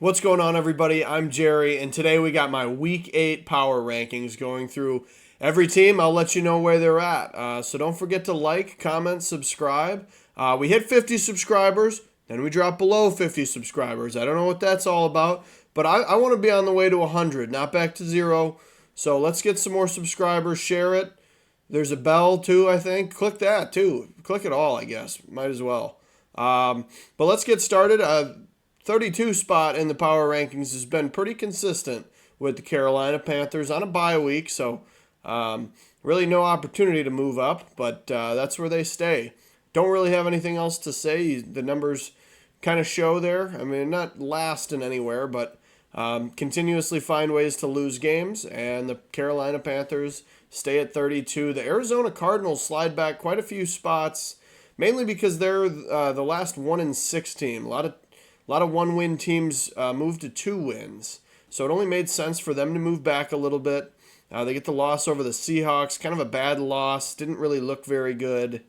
What's going on, everybody? I'm Jerry, and today we got my Week 8 power rankings going through every team. I'll let you know where they're at. So don't forget to like, comment, subscribe. We hit 50 subscribers, then we dropped below 50 subscribers. I don't know what that's all about, but I want to be on the way to 100, not back to 0. So let's get some more subscribers, share it. There's a bell too, I think. Click that too. Click it all, I guess. Might as well. But let's get started. 32 spot in the power rankings has been pretty consistent with the Carolina Panthers on a bye week, so really no opportunity to move up, but that's where they stay. Don't really have anything else to say. The numbers kind of show there. I mean, not last in anywhere, but continuously find ways to lose games, and the Carolina Panthers stay at 32. The Arizona Cardinals slide back quite a few spots, mainly because they're the last 1-6 team. A lot of one-win teams moved to 2 wins, so it only made sense for them to move back a little bit. They get the loss over the Seahawks, kind of a bad loss, didn't really look very good.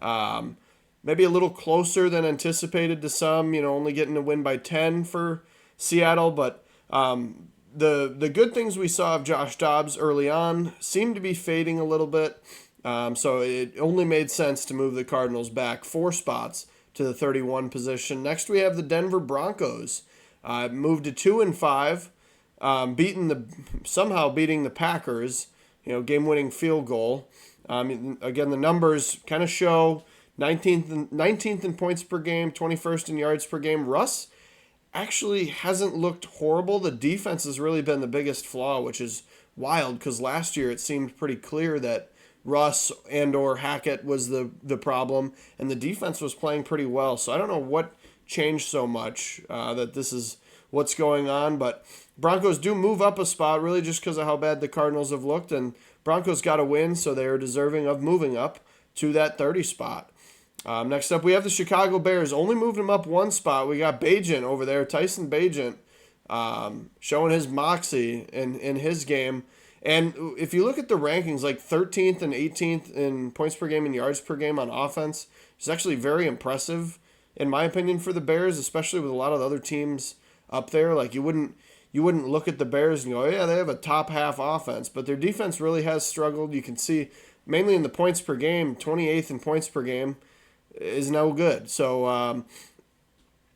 Maybe a little closer than anticipated to some, only getting a win by 10 for Seattle, but the good things we saw of Josh Dobbs early on seem to be fading a little bit, so it only made sense to move the Cardinals back 4 spots to the 31 position. Next, we have the Denver Broncos. Moved to 2-5, somehow beating the Packers. Game-winning field goal. Again, the numbers kind of show 19th in points per game, 21st in yards per game. Russ actually hasn't looked horrible. The defense has really been the biggest flaw, which is wild because last year it seemed pretty clear that Russ and or Hackett was the problem, and the defense was playing pretty well. So I don't know what changed so much that this is what's going on, but Broncos do move up a spot really just because of how bad the Cardinals have looked, and Broncos got a win, so they are deserving of moving up to that 30 spot. Next up, we have the Chicago Bears. Only moved them up 1 spot. We got Bagent over there, Tyson Bagent, showing his moxie in his game. And if you look at the rankings, like 13th and 18th in points per game and yards per game on offense, it's actually very impressive, in my opinion, for the Bears, especially with a lot of the other teams up there. Like you wouldn't look at the Bears and go, oh, yeah, they have a top half offense, but their defense really has struggled. You can see mainly in the points per game, 28th in points per game is no good. So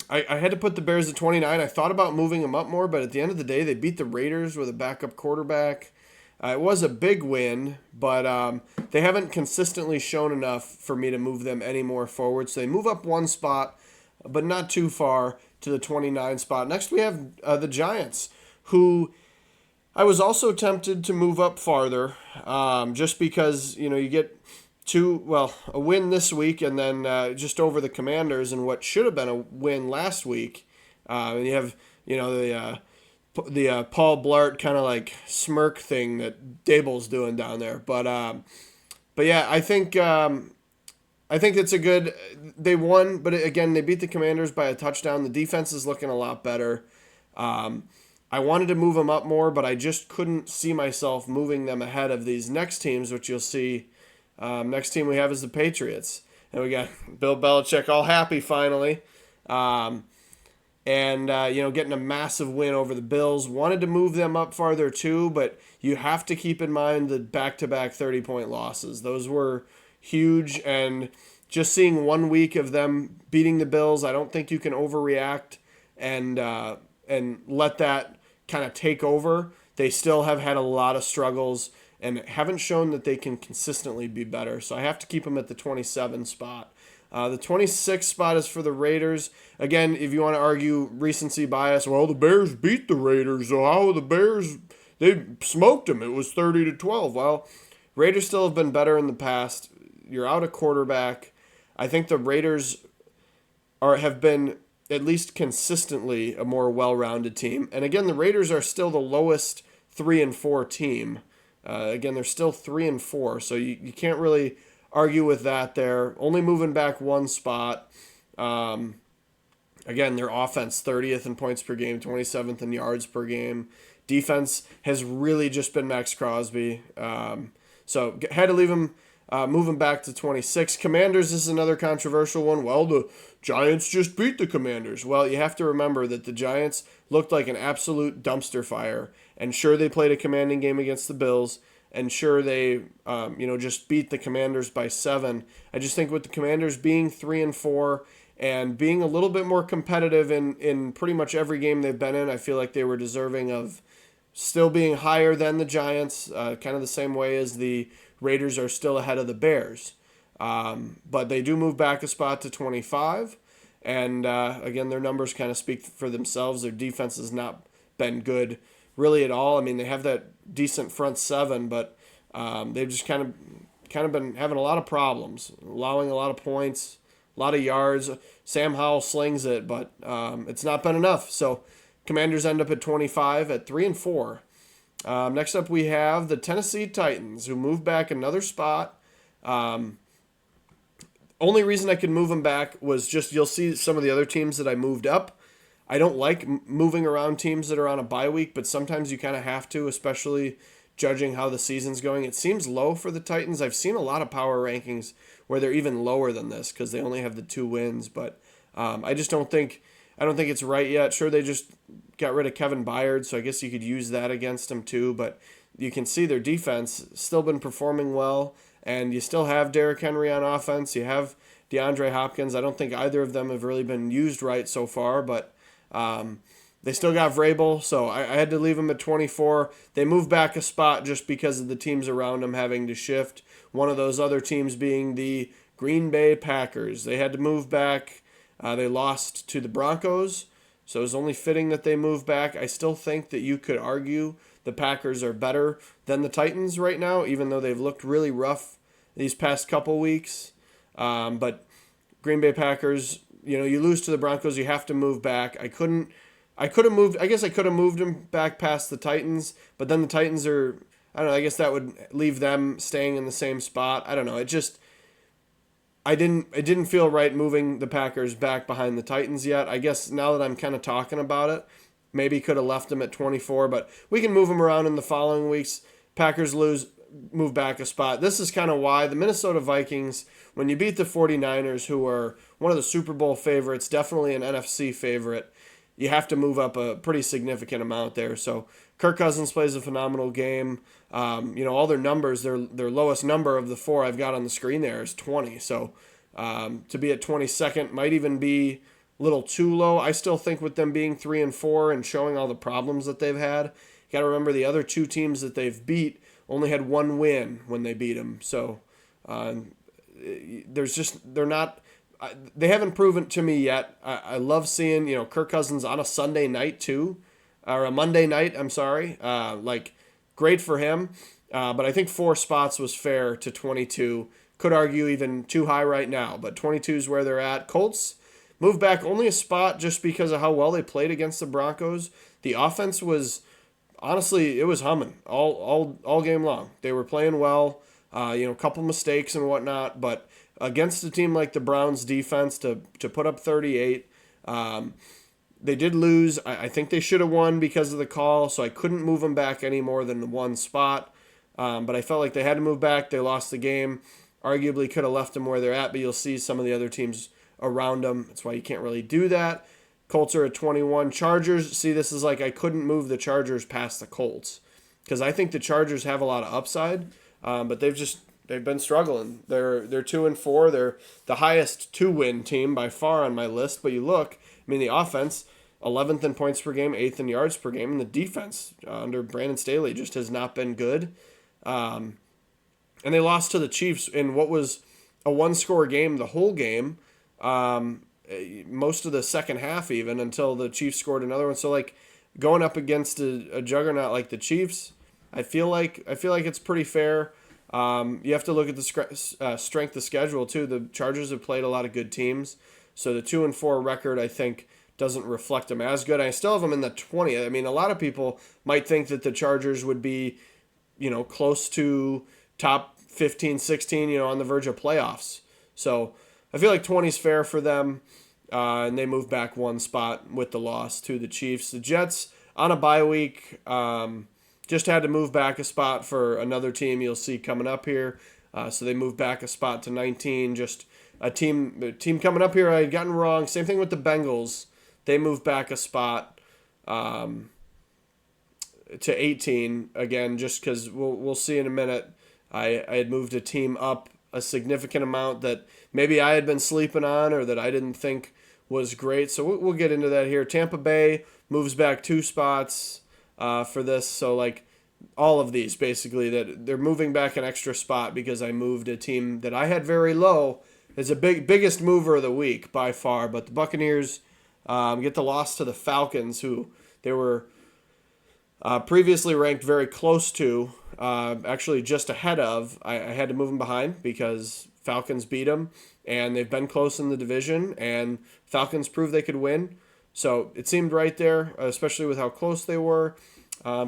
I had to put the Bears at 29. I thought about moving them up more, but at the end of the day, they beat the Raiders with a backup quarterback. It was a big win, but they haven't consistently shown enough for me to move them any more forward. So they move up 1 spot, but not too far to the 29 spot. Next, we have the Giants, who I was also tempted to move up farther, just because you get a win this week and then just over the Commanders and what should have been a win last week. And you have the Paul Blart kind of like smirk thing that Dable's doing down there, but yeah, I think it's a good. They won, but again, they beat the Commanders by a touchdown. The defense is looking a lot better. I wanted to move them up more, but I just couldn't see myself moving them ahead of these next teams, which you'll see. Next team we have is the Patriots, and we got Bill Belichick all happy finally. And getting a massive win over the Bills. Wanted to move them up farther too, but you have to keep in mind the back-to-back 30-point losses. Those were huge, and just seeing 1 week of them beating the Bills, I don't think you can overreact and let that kind of take over. They still have had a lot of struggles and haven't shown that they can consistently be better. So I have to keep them at the 27 spot. The 26th spot is for the Raiders. Again, if you want to argue recency bias, well, the Bears beat the Raiders, so how the Bears, they smoked them. It was 30-12. Well, Raiders still have been better in the past. You're out a quarterback. I think the Raiders have been at least consistently a more well-rounded team. And again, the Raiders are still the lowest 3-4 team. Again, they're still 3-4, so you can't really argue with that there. Only moving back 1 spot. Again, their offense 30th in points per game, 27th in yards per game. Defense has really just been Max Crosby. So had to leave him moving back to 26. Commanders is another controversial one. Well, the Giants just beat the Commanders. Well, you have to remember that the Giants looked like an absolute dumpster fire. And sure, they played a commanding game against the Bills. And sure, they just beat the Commanders by 7. I just think with the Commanders being 3-4 and being a little bit more competitive in pretty much every game they've been in, I feel like they were deserving of still being higher than the Giants, kind of the same way as the Raiders are still ahead of the Bears. But they do move back a spot to 25. And again, their numbers kind of speak for themselves. Their defense has not been good really at all. I mean, they have that decent front seven, but they've just kind of been having a lot of problems, allowing a lot of points, a lot of yards. Sam Howell slings it, but it's not been enough. So Commanders end up at 25 at 3-4. Next up, we have the Tennessee Titans, who move back another spot. Only reason I could move them back was just you'll see some of the other teams that I moved up. I don't like moving around teams that are on a bye week, but sometimes you kind of have to, especially judging how the season's going. It seems low for the Titans. I've seen a lot of power rankings where they're even lower than this because they only have the 2 wins, but I just don't think it's right yet. Sure, they just got rid of Kevin Byard, so I guess you could use that against them too, but you can see their defense still been performing well, and you still have Derrick Henry on offense. You have DeAndre Hopkins. I don't think either of them have really been used right so far, but they still got Vrabel, so I had to leave them at 24. They moved back a spot just because of the teams around them having to shift. One of those other teams being the Green Bay Packers. They had to move back. They lost to the Broncos, so it was only fitting that they moved back. I still think that you could argue the Packers are better than the Titans right now, even though they've looked really rough these past couple weeks. But Green Bay Packers, you lose to the Broncos, you have to move back. I could have moved them back past the Titans, but then the Titans are, I don't know, I guess that would leave them staying in the same spot. I don't know. It didn't feel right moving the Packers back behind the Titans yet. I guess now that I'm kind of talking about it, maybe could have left them at 24, but we can move them around in the following weeks. Packers move back a spot. This is kind of why the Minnesota Vikings, when you beat the 49ers, who are one of the Super Bowl favorites, definitely an NFC favorite, you have to move up a pretty significant amount there. So Kirk Cousins plays a phenomenal game. All their numbers, their lowest number of the 4 I've got on the screen there is 20. So to be at 22nd might even be a little too low. I still think with them being 3-4 and showing all the problems that they've had, you got to remember the other 2 teams that they've beat only had 1 win when they beat them. So they haven't proven to me yet. I love seeing, Kirk Cousins on a Sunday night too, or a Monday night, I'm sorry. Great for him. But I think 4 spots was fair to 22. Could argue even too high right now, but 22 is where they're at. Colts moved back only a spot just because of how well they played against the Broncos. The offense was, honestly, it was humming all game long. They were playing well, a couple mistakes and whatnot, but against a team like the Browns defense to put up 38, they did lose. I think they should have won because of the call, so I couldn't move them back any more than 1 spot. But I felt like they had to move back. They lost the game. Arguably could have left them where they're at, but you'll see some of the other teams around them. That's why you can't really do that. Colts are at 21. Chargers, see, this is like I couldn't move the Chargers past the Colts because I think the Chargers have a lot of upside, but they've been struggling. They're 2-4. They're the highest 2-win team by far on my list. But you look, the offense, 11th in points per game, 8th in yards per game, and the defense under Brandon Staley just has not been good. And they lost to the Chiefs in what was a 1-score game the whole game, most of the second half even, until the Chiefs scored another one. So going up against a juggernaut like the Chiefs, I feel like it's pretty fair. You have to look at the strength of schedule too. The Chargers have played a lot of good teams, so the 2-4 record I think doesn't reflect them as good. I still have them in the 20th. A lot of people might think that the Chargers would be, close to top 15, 16, on the verge of playoffs. So I feel like 20 is fair for them, and they move back 1 spot with the loss to the Chiefs. The Jets on a bye week. Just had to move back a spot for another team you'll see coming up here. So they moved back a spot to 19. Just a team coming up here I had gotten wrong. Same thing with the Bengals. They moved back a spot to 18 again, just because we'll see in a minute. I had moved a team up a significant amount that maybe I had been sleeping on or that I didn't think was great. So we'll get into that here. Tampa Bay moves back 2 spots for this. So like all of these basically that they're moving back an extra spot because I moved a team that I had very low. It's a biggest mover of the week by far. But the Buccaneers get the loss to the Falcons, who they were previously ranked very close to, actually just ahead of. I had to move them behind because Falcons beat them, and they've been close in the division, and Falcons proved they could win. So it seemed right there, especially with how close they were.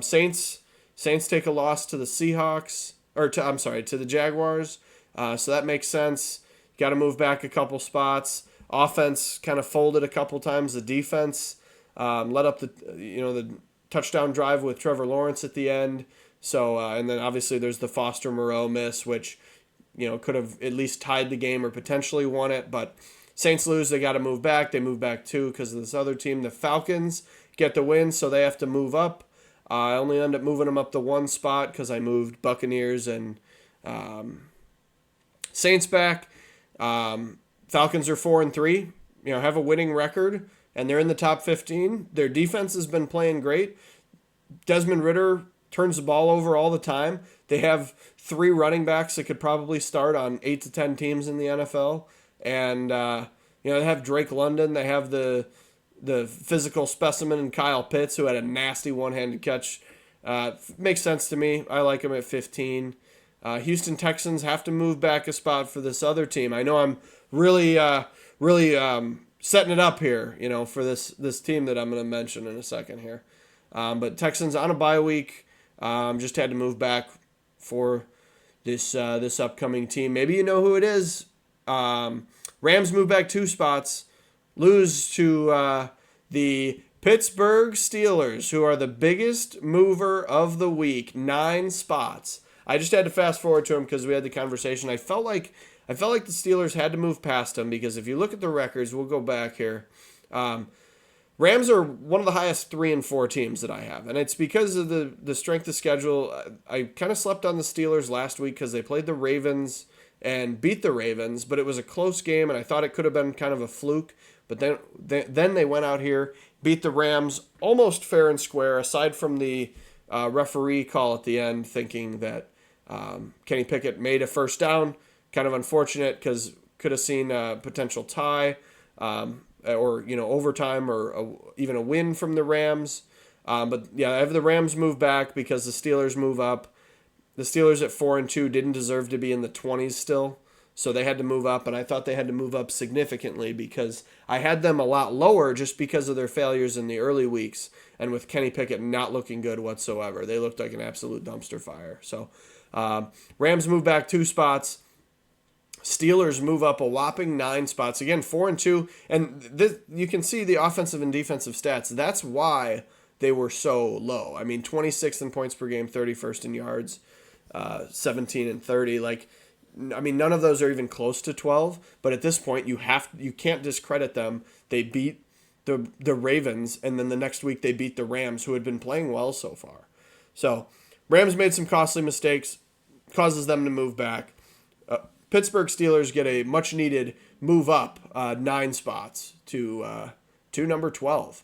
Saints take a loss to the Seahawks, to the Jaguars. So that makes sense. Got to move back a couple spots. Offense kind of folded a couple times. The defense let up the touchdown drive with Trevor Lawrence at the end. So and then obviously there's the Foster Moreau miss, which could have at least tied the game or potentially won it. But Saints lose. They got to move back. They move back 2 because of this other team. The Falcons get the win, so they have to move up. I only end up moving them up to 1 spot because I moved Buccaneers and Saints back. Falcons are 4-3. Have a winning record, and they're in the top 15. Their defense has been playing great. Desmond Ridder turns the ball over all the time. They have 3 running backs that could probably start on 8 to 10 teams in the NFL. And, they have Drake London. They have the physical specimen in Kyle Pitts, who had a nasty one-handed catch. Makes sense to me. I like him at 15. Houston Texans have to move back a spot for this other team. I know I'm really setting it up here, for this team that I'm going to mention in a second here. But Texans on a bye week, just had to move back for this upcoming team. Maybe you know who it is. Rams move back 2 spots, lose to the Pittsburgh Steelers, who are the biggest mover of the week, 9 spots. I just had to fast forward to them because we had the conversation. I felt like the Steelers had to move past them because if you look at the records, we'll go back here. Rams are one of the highest 3 and 4 teams that I have, and it's because of the strength of schedule. I kind of slept on the Steelers last week because they played the Ravens and beat the Ravens, but it was a close game, and I thought it could have been kind of a fluke. But then they went out here, beat the Rams almost fair and square, aside from the referee call at the end, thinking that Kenny Pickett made a first down. Kind of unfortunate because could have seen a potential tie or overtime or even a win from the Rams. But yeah, I have the Rams move back because the Steelers move up. The Steelers at 4-2 didn't deserve to be in the 20s still, so they had to move up, and I thought they had to move up significantly because I had them a lot lower just because of their failures in the early weeks, and with Kenny Pickett not looking good whatsoever. They looked like an absolute dumpster fire. So Rams move back 2 spots. Steelers move up a whopping 9 spots. Again, 4-2, and this, you can see the offensive and defensive stats. That's why they were so low. I mean, 26th in points per game, 31st in yards, 17 and 30. None of those are even close to 12. But at this point, you can't discredit them. They beat the Ravens, and then the next week they beat the Rams, who had been playing well so far. So Rams made some costly mistakes, causes them to move back. Pittsburgh Steelers get a much-needed move up 9 spots to number 12.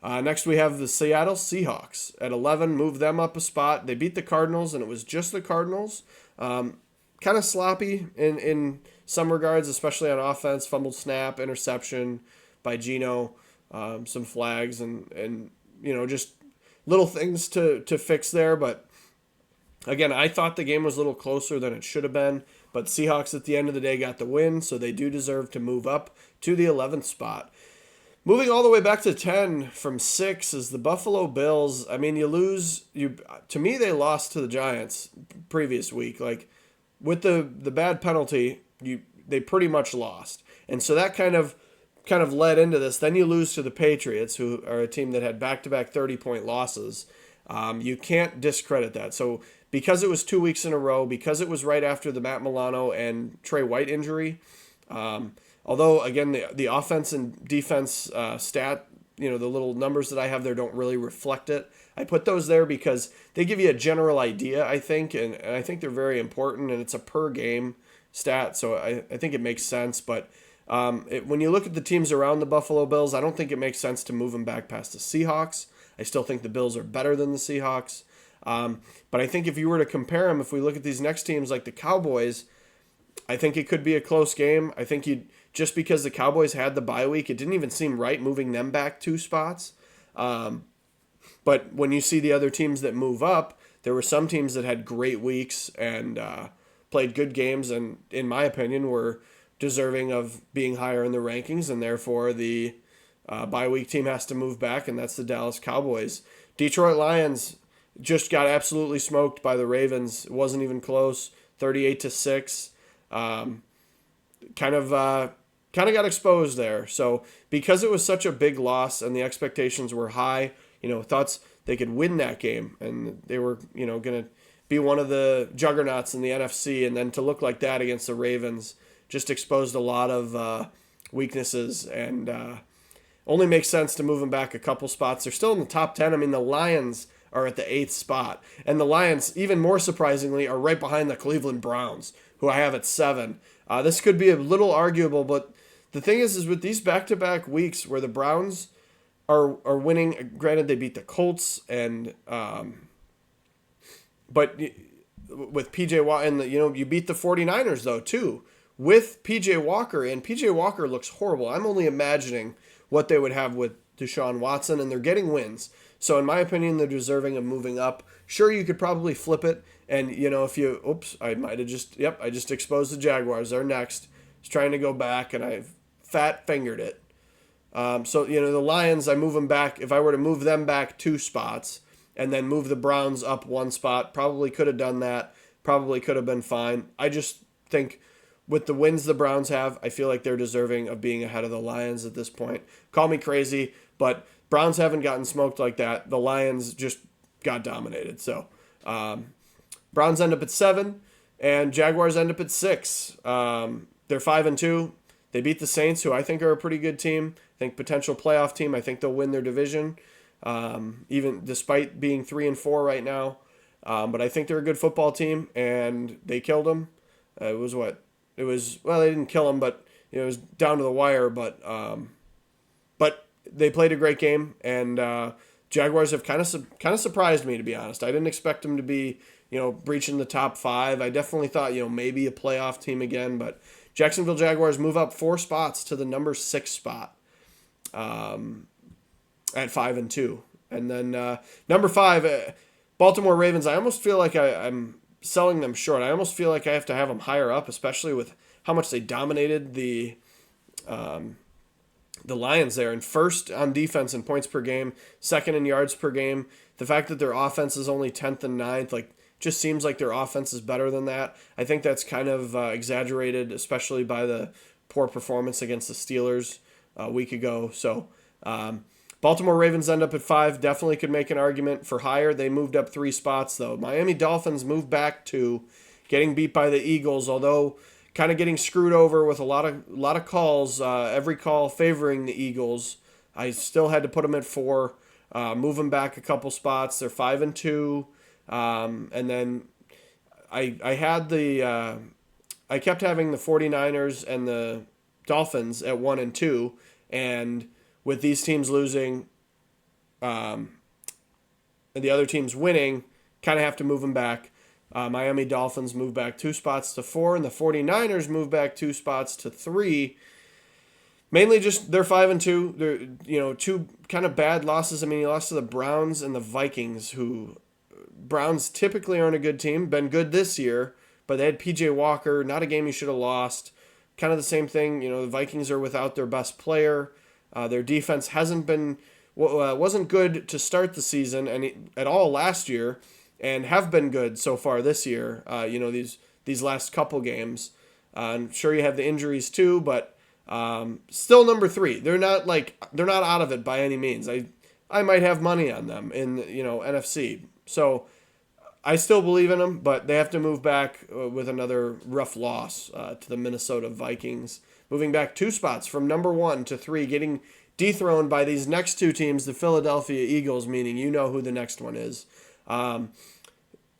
Next, we have the Seattle Seahawks at 11, move them up a spot. They beat the Cardinals, and it was just the Cardinals. Kind of sloppy in some regards, especially on offense. Fumbled snap, interception by Geno, some flags, and just little things to fix there. But again, I thought the game was a little closer than it should have been. But Seahawks at the end of the day got the win, so they do deserve to move up to the 11th spot. Moving all the way back to 10 from 6 is the Buffalo Bills. I mean, to me, they lost to the Giants previous week. Like, with the bad penalty, they pretty much lost. And so that kind of led into this. Then you lose to the Patriots, who are a team that had back-to-back 30-point losses. You can't discredit that. So because it was 2 weeks in a row, because it was right after the Matt Milano and Trey White injury, although again the offense and defense stat, the little numbers that I have there don't really reflect it. I put those there because they give you a general idea, I think, and I think they're very important, and it's a per game stat, so I think it makes sense. But when you look at the teams around the Buffalo Bills, I don't think it makes sense to move them back past the Seahawks. I still think the Bills are better than the Seahawks. But I think if you were to compare them, if we look at these next teams like the Cowboys, I think it could be a close game. I think just because the Cowboys had the bye week, it didn't even seem right moving them back 2 spots. But when you see the other teams that move up, there were some teams that had great weeks and played good games and, in my opinion, were deserving of being higher in the rankings, and therefore the bye week team has to move back, and that's the Dallas Cowboys. Detroit Lions just got absolutely smoked by the Ravens. It wasn't even close, 38-6. Kind of got exposed there. So because it was such a big loss and the expectations were high, thoughts they could win that game and they were, going to be one of the juggernauts in the NFC, and then to look like that against the Ravens just exposed a lot of weaknesses, and only makes sense to move them back a couple spots. They're still in the top 10. I mean, the Lions are at the 8th spot, and the Lions, even more surprisingly, are right behind the Cleveland Browns, who I have at 7. This could be a little arguable, but the thing is with these back-to-back weeks where the Browns are winning, granted they beat the Colts, and but with PJ Walker, and you beat the 49ers though too with PJ Walker, and PJ Walker looks horrible. I'm only imagining what they would have with Deshaun Watson, and they're getting wins. So in my opinion, they're deserving of moving up. Sure, you could probably flip it, and I just exposed the Jaguars. They're next. I was trying to go back, and I fat fingered it. So the Lions, I move them back. If I were to move them back 2 spots and then move the Browns up 1 spot, probably could have done that. Probably could have been fine. I just think with the wins the Browns have, I feel like they're deserving of being ahead of the Lions at this point. Call me crazy, but Browns haven't gotten smoked like that. The Lions just got dominated. So Browns end up at 7, and Jaguars end up at 6. They're 5-2. They beat the Saints, who I think are a pretty good team. I think potential playoff team. I think they'll win their division, even despite being 3-4 right now. But I think they're a good football team, and they killed them. They didn't kill them, but it was down to the wire. But they played a great game, and Jaguars have kind of surprised me, to be honest. I didn't expect them to be breaching the top 5. I definitely thought maybe a playoff team again, but Jacksonville Jaguars move up 4 spots to the number 6 spot at 5-2, and then number 5, Baltimore Ravens. I almost feel like I'm selling them short. I almost feel like I have to have them higher up, especially with how much they dominated the Lions there, and first on defense in points per game, second in yards per game. The fact that their offense is only 10th and 9th, just seems like their offense is better than that. I think that's kind of exaggerated, especially by the poor performance against the Steelers a week ago. So Baltimore Ravens end up at 5. Definitely could make an argument for higher. They moved up 3 spots, though. Miami Dolphins moved back to getting beat by the Eagles, although kind of getting screwed over with a lot of calls, every call favoring the Eagles. I still had to put them at 4, move them back a couple spots. They're 5-2. And then I kept having the 49ers and the Dolphins at 1 and 2, and with these teams losing, and the other teams winning, kind of have to move them back. Miami Dolphins move back 2 spots to 4, and the 49ers move back 2 spots to 3. Mainly just they're 5-2. They're 2 kind of bad losses. I mean, you lost to the Browns and the Vikings, who Browns typically aren't a good team. Been good this year, but they had PJ Walker. Not a game you should have lost. Kind of the same thing. The Vikings are without their best player. Their defense wasn't good to start the season and at all last year, and have been good so far this year. These last couple games. I'm sure you have the injuries too, but still number 3. They're not out of it by any means. I might have money on them in, NFC. So I still believe in them, but they have to move back with another rough loss to the Minnesota Vikings. Moving back 2 spots from number 1 to 3, getting dethroned by these next 2 teams, the Philadelphia Eagles, meaning you know who the next one is.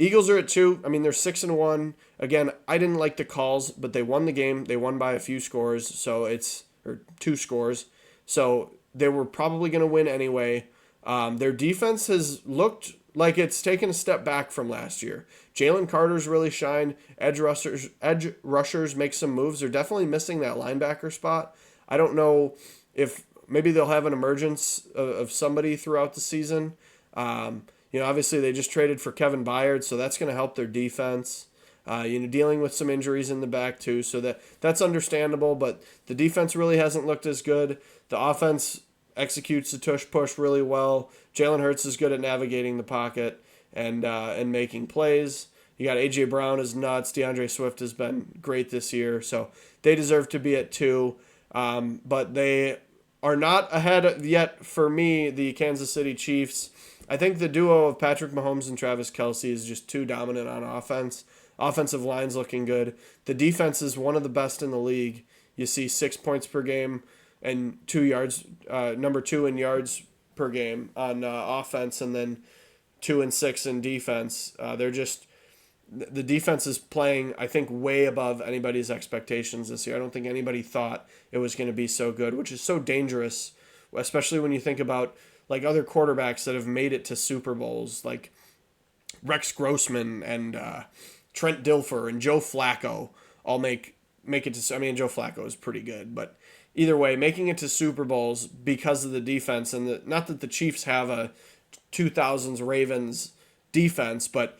Eagles are at 2. I mean, they're 6-1. Again, I didn't like the calls, but they won the game. They won by a few scores, or 2 scores. So they were probably going to win anyway. Their defense has looked like it's taken a step back from last year. Jalen Carter's really shined. Edge rushers make some moves. They're definitely missing that linebacker spot. I don't know if maybe they'll have an emergence of somebody throughout the season. Obviously they just traded for Kevin Byard, so that's going to help their defense. Dealing with some injuries in the back too, so that's understandable. But the defense really hasn't looked as good. The offense executes the tush push really well. Jalen Hurts is good at navigating the pocket and making plays. You got A.J. Brown is nuts. DeAndre Swift has been great this year, so they deserve to be at 2. But they are not ahead yet for me, the Kansas City Chiefs. I think the duo of Patrick Mahomes and Travis Kelce is just too dominant on offense. Offensive line's looking good. The defense is one of the best in the league. You see 6 points per game and 2 yards, number 2 in yards per game on offense, and then 2 and 6 in defense. The defense is playing, I think, way above anybody's expectations this year. I don't think anybody thought it was going to be so good, which is so dangerous, especially when you think about like other quarterbacks that have made it to Super Bowls, like Rex Grossman and Trent Dilfer and Joe Flacco all make it to. I mean, Joe Flacco is pretty good, but either way, making it to Super Bowls because of the defense, and not that the Chiefs have a 2000s Ravens defense, but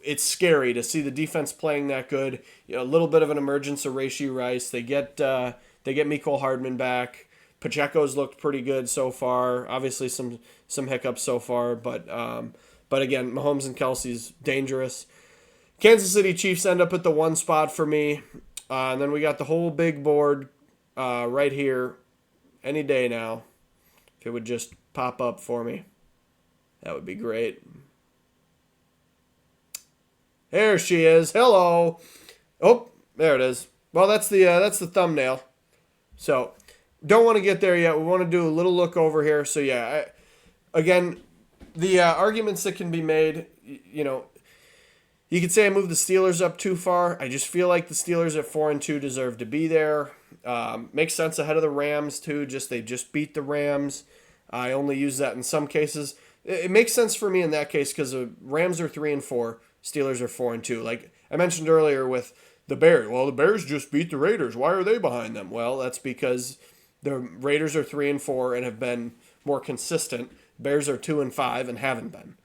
it's scary to see the defense playing that good. A little bit of an emergence of Rashee Rice. They get Mecole Hardman back. Pacheco's looked pretty good so far. Obviously some hiccups so far, but again, Mahomes and Kelce's dangerous. Kansas City Chiefs end up at the 1 spot for me, and then we got the whole big board right here. Any day now, if it would just pop up for me, that would be great. There she is. Hello. Oh, there it is. Well, that's the thumbnail. So, don't want to get there yet. We want to do a little look over here. So yeah, again, the arguments that can be made, you could say I moved the Steelers up too far. I just feel like the Steelers at 4-2 deserve to be there. Makes sense ahead of the Rams too. They just beat the Rams. I only use that in some cases. It makes sense for me in that case because the Rams are 3-4, Steelers are 4-2. Like I mentioned earlier with the Bears. Well, the Bears just beat the Raiders. Why are they behind them? Well, that's because the Raiders are 3-4 and have been more consistent. Bears are 2-5 and haven't been.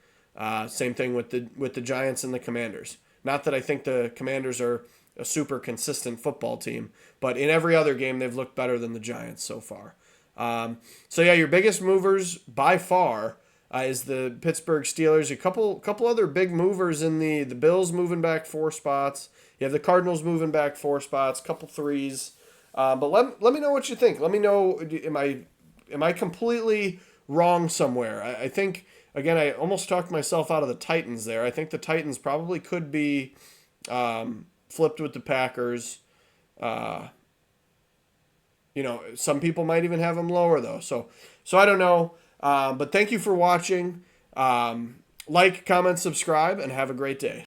Same thing with the Giants and the Commanders. Not that I think the Commanders are a super consistent football team, but in every other game they've looked better than the Giants so far. So yeah, your biggest movers by far is the Pittsburgh Steelers. A couple other big movers in the Bills moving back 4 spots. You have the Cardinals moving back 4 spots, couple threes. But let me know what you think. Let me know, am I completely wrong somewhere? I think, again, I almost talked myself out of the Titans there. I think the Titans probably could be flipped with the Packers. Some people might even have them lower, though. So I don't know. But thank you for watching. Like, comment, subscribe, and have a great day.